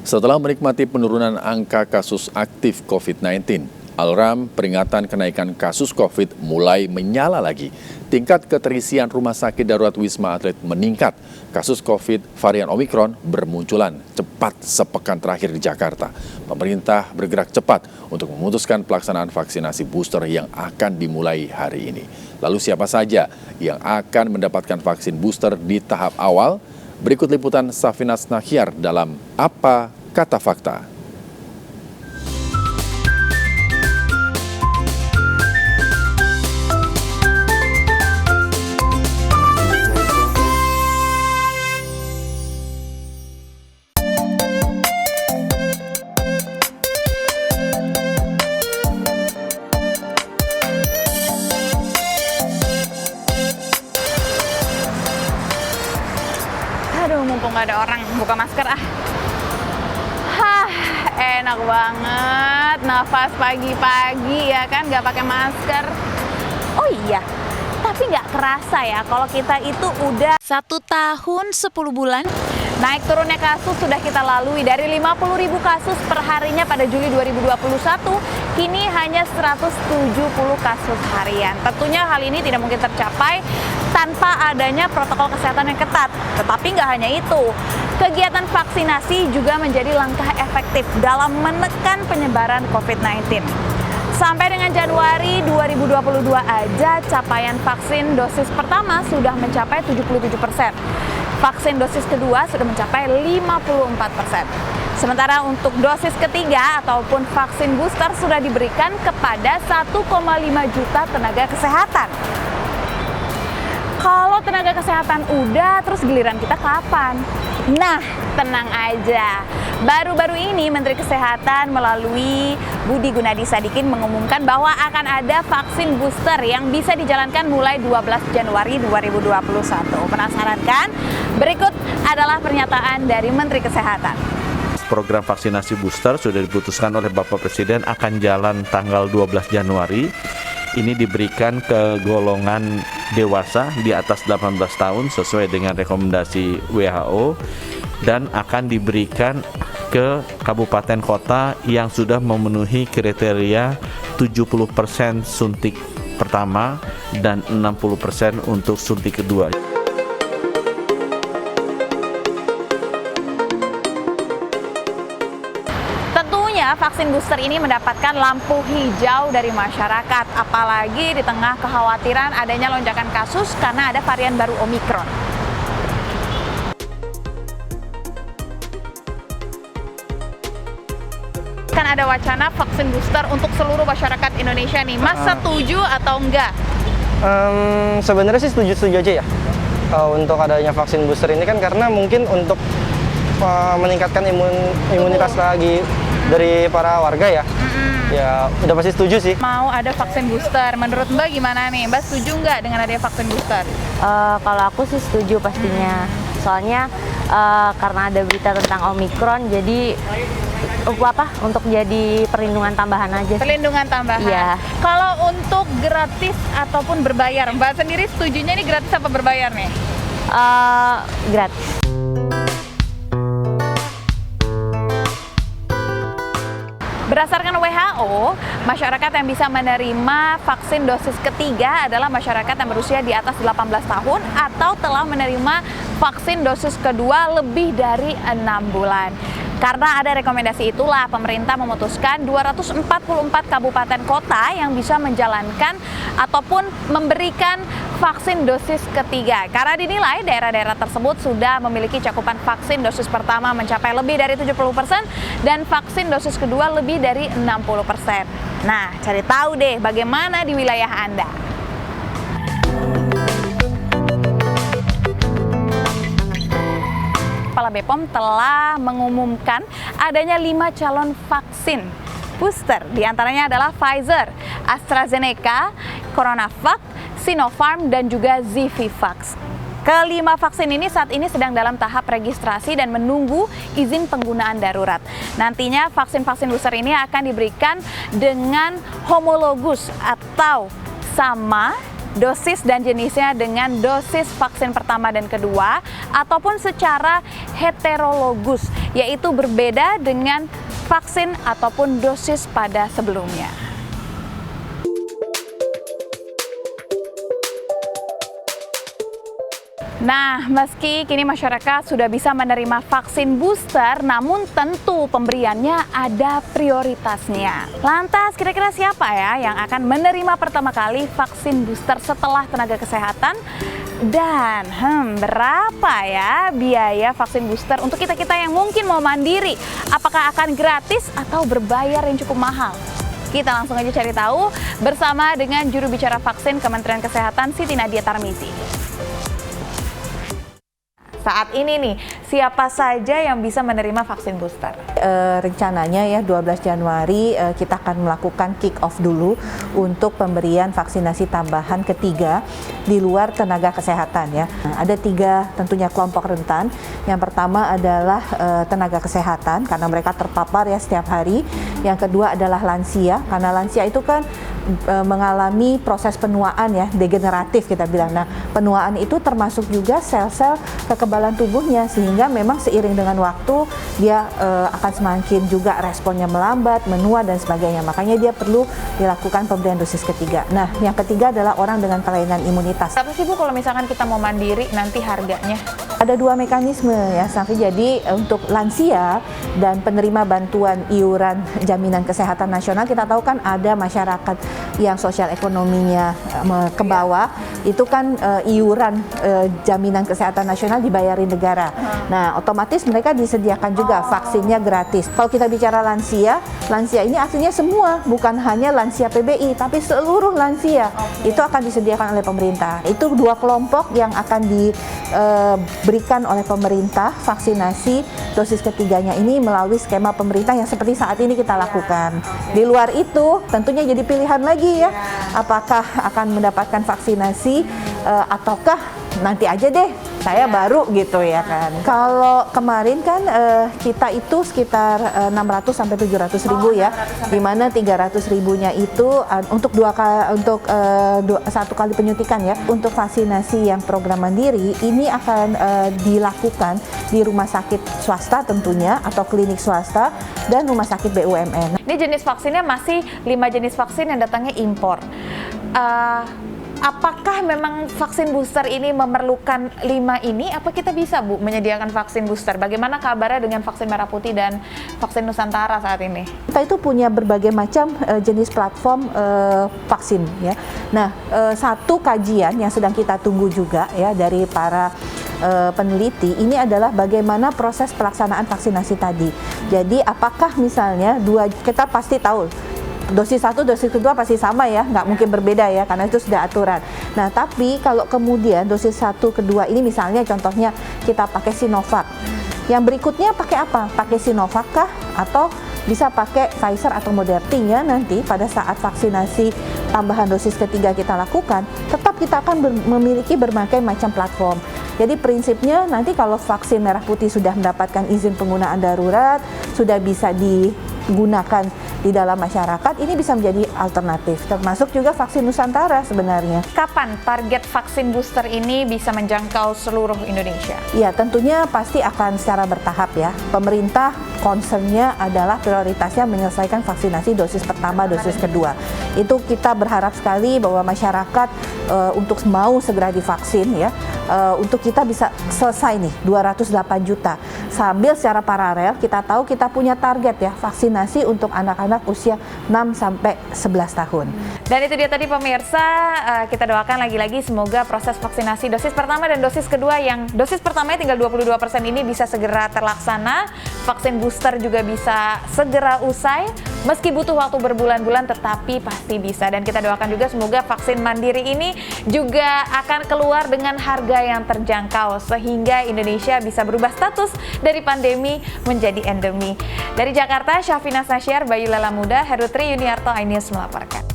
Setelah menikmati penurunan angka kasus aktif COVID-19, alarm peringatan kenaikan kasus COVID mulai menyala lagi. Tingkat keterisian rumah sakit darurat Wisma Atlet meningkat. Kasus COVID varian Omikron bermunculan cepat sepekan terakhir di Jakarta. Pemerintah bergerak cepat untuk memutuskan pelaksanaan vaksinasi booster yang akan dimulai hari ini. Lalu siapa saja yang akan mendapatkan vaksin booster di tahap awal? Berikut liputan Safinas Nahyar dalam Apa Kata Fakta. Aduh, mumpung gak ada orang, buka masker ah. Hah, enak banget nafas pagi-pagi ya kan, gak pakai masker. Oh iya, tapi gak kerasa ya kalau kita itu udah 1 tahun 10 bulan. Naik turunnya kasus sudah kita lalui dari 50.000 kasus per harinya pada Juli 2021, kini hanya 170 kasus harian. Tentunya hal ini tidak mungkin tercapai tanpa adanya protokol kesehatan yang ketat. Tetapi nggak hanya itu, kegiatan vaksinasi juga menjadi langkah efektif dalam menekan penyebaran COVID-19. Sampai dengan Januari 2022 aja, capaian vaksin dosis pertama sudah mencapai 77%. Vaksin dosis kedua sudah mencapai 54%. Sementara untuk dosis ketiga ataupun vaksin booster sudah diberikan kepada 1,5 juta tenaga kesehatan. Kalau tenaga kesehatan udah, terus giliran kita kapan? Nah, tenang aja. Baru-baru ini Menteri Kesehatan melalui Budi Gunadi Sadikin mengumumkan bahwa akan ada vaksin booster yang bisa dijalankan mulai 12 Januari 2021. Penasaran kan? Berikut adalah pernyataan dari Menteri Kesehatan. Program vaksinasi booster sudah diputuskan oleh Bapak Presiden akan jalan tanggal 12 Januari. Ini diberikan ke golongan dewasa di atas 18 tahun sesuai dengan rekomendasi WHO dan akan diberikan ke kabupaten kota yang sudah memenuhi kriteria 70% suntik pertama dan 60% untuk suntik kedua. Vaksin booster ini mendapatkan lampu hijau dari masyarakat, apalagi di tengah kekhawatiran adanya lonjakan kasus karena ada varian baru Omikron. Kan ada wacana vaksin booster untuk seluruh masyarakat Indonesia nih, Mas setuju atau enggak? Sebenarnya sih setuju-setuju aja ya untuk adanya vaksin booster ini kan karena mungkin untuk meningkatkan imunitas lagi dari para warga ya. Ya udah pasti setuju sih. Mau ada vaksin booster, menurut Mbak gimana nih? Mbak setuju nggak dengan adanya vaksin booster? Kalau aku sih setuju pastinya. Soalnya karena ada berita tentang Omikron, jadi untuk jadi perlindungan tambahan aja. Perlindungan tambahan. Iya. Kalau untuk gratis ataupun berbayar, Mbak sendiri setujunya ini gratis apa berbayar nih? Gratis. Berdasarkan WHO, masyarakat yang bisa menerima vaksin dosis ketiga adalah masyarakat yang berusia di atas 18 tahun atau telah menerima vaksin dosis kedua lebih dari 6 bulan. Karena ada rekomendasi itulah pemerintah memutuskan 244 kabupaten kota yang bisa menjalankan ataupun memberikan vaksin dosis ketiga. Karena dinilai daerah-daerah tersebut sudah memiliki cakupan vaksin dosis pertama mencapai lebih dari 70% dan vaksin dosis kedua lebih dari 60%. Nah, cari tahu deh bagaimana di wilayah Anda. Kepala BPOM telah mengumumkan adanya 5 calon vaksin booster. Di antaranya adalah Pfizer, AstraZeneca, CoronaVac, Sinopharm, dan juga Zivivax. Kelima vaksin ini saat ini sedang dalam tahap registrasi dan menunggu izin penggunaan darurat. Nantinya vaksin-vaksin booster ini akan diberikan dengan homologus atau sama dosis dan jenisnya dengan dosis vaksin pertama dan kedua, ataupun secara heterologus, yaitu berbeda dengan vaksin ataupun dosis pada sebelumnya. Nah, meski kini masyarakat sudah bisa menerima vaksin booster, namun tentu pemberiannya ada prioritasnya. Lantas, kira-kira siapa ya yang akan menerima pertama kali vaksin booster setelah tenaga kesehatan? Dan berapa ya biaya vaksin booster untuk kita-kita yang mungkin mau mandiri? Apakah akan gratis atau berbayar yang cukup mahal? Kita langsung aja cari tahu bersama dengan juru bicara vaksin Kementerian Kesehatan Siti Nadia Tarmizi. Saat ini nih, siapa saja yang bisa menerima vaksin booster? Rencananya ya 12 Januari kita akan melakukan kick off dulu untuk pemberian vaksinasi tambahan ketiga di luar tenaga kesehatan ya. Nah, ada 3 tentunya kelompok rentan. Yang pertama adalah tenaga kesehatan karena mereka terpapar ya setiap hari. Yang kedua adalah lansia karena lansia itu kan mengalami proses penuaan ya, degeneratif kita bilang. Nah, penuaan itu termasuk juga sel-sel kekebalan tubuhnya, sehingga memang seiring dengan waktu dia akan semakin juga responnya melambat, menua dan sebagainya. Makanya dia perlu dilakukan pemberian dosis ketiga. Nah, yang ketiga adalah orang dengan kelainan imunitas. Apa sih Bu kalau misalkan kita mau mandiri nanti harganya? Ada 2 mekanisme ya, Safi. Jadi untuk lansia dan penerima bantuan iuran jaminan kesehatan nasional, kita tahu kan ada masyarakat yang sosial ekonominya ke bawah, itu kan iuran jaminan kesehatan nasional dibayarin negara. Nah, otomatis mereka disediakan juga vaksinnya gratis. Kalau kita bicara lansia ini artinya semua, bukan hanya lansia PBI, tapi seluruh lansia itu akan disediakan oleh pemerintah. Itu 2 kelompok yang akan diberikan oleh pemerintah vaksinasi dosis ketiganya ini melalui skema pemerintah yang seperti saat ini kita lakukan. Di luar itu tentunya jadi pilihan lagi ya, apakah akan mendapatkan vaksinasi ataukah nanti aja deh saya baru gitu ya kan. Kalau kemarin kan kita itu sekitar 600 sampai 700 ribu ya, di mana 300 ribunya itu untuk satu kali penyuntikan ya. Untuk vaksinasi yang program mandiri ini akan dilakukan di rumah sakit swasta tentunya, atau klinik swasta dan rumah sakit BUMN. Ini jenis vaksinnya masih 5 jenis vaksin yang datangnya impor. Apakah memang vaksin booster ini memerlukan 5 ini? Apa kita bisa Bu menyediakan vaksin booster? Bagaimana kabarnya dengan vaksin merah putih dan vaksin Nusantara saat ini? Kita itu punya berbagai macam jenis platform vaksin ya. Nah, satu kajian yang sedang kita tunggu juga ya dari para peneliti ini adalah bagaimana proses pelaksanaan vaksinasi tadi. Jadi apakah misalnya kita pasti tahu dosis 1, dosis kedua pasti sama ya, nggak mungkin berbeda ya, karena itu sudah aturan. Nah, tapi kalau kemudian dosis 1, kedua ini misalnya contohnya kita pakai Sinovac, yang berikutnya pakai apa? Pakai Sinovac kah? Atau bisa pakai Pfizer atau Moderna nanti pada saat vaksinasi tambahan dosis ketiga kita lakukan, tetap kita akan memiliki berbagai macam platform. Jadi prinsipnya nanti kalau vaksin merah putih sudah mendapatkan izin penggunaan darurat, sudah bisa digunakan di dalam masyarakat, ini bisa menjadi alternatif, termasuk juga vaksin Nusantara sebenarnya. Kapan target vaksin booster ini bisa menjangkau seluruh Indonesia? Ya, tentunya pasti akan secara bertahap ya. Pemerintah concernnya adalah prioritasnya menyelesaikan vaksinasi dosis pertama, dosis kedua. Itu kita berharap sekali bahwa masyarakat untuk mau segera divaksin ya, untuk kita bisa selesai nih 208 juta. Sambil secara paralel kita tahu kita punya target ya, vaksinasi untuk anak-anak usia 6 sampai 11 tahun. Dan itu dia tadi pemirsa, kita doakan lagi-lagi semoga proses vaksinasi dosis pertama dan dosis kedua, yang dosis pertamanya tinggal 22% ini bisa segera terlaksana, vaksin booster juga bisa segera usai, meski butuh waktu berbulan-bulan tetapi pasti bisa. Dan kita doakan juga semoga vaksin mandiri ini juga akan keluar dengan harga yang terjangkau sehingga Indonesia bisa berubah status dari pandemi menjadi endemi. Dari Jakarta, Syafina Sasyar, Bayu Lala Muda, Herutri Yuniarto, iNews melaporkan.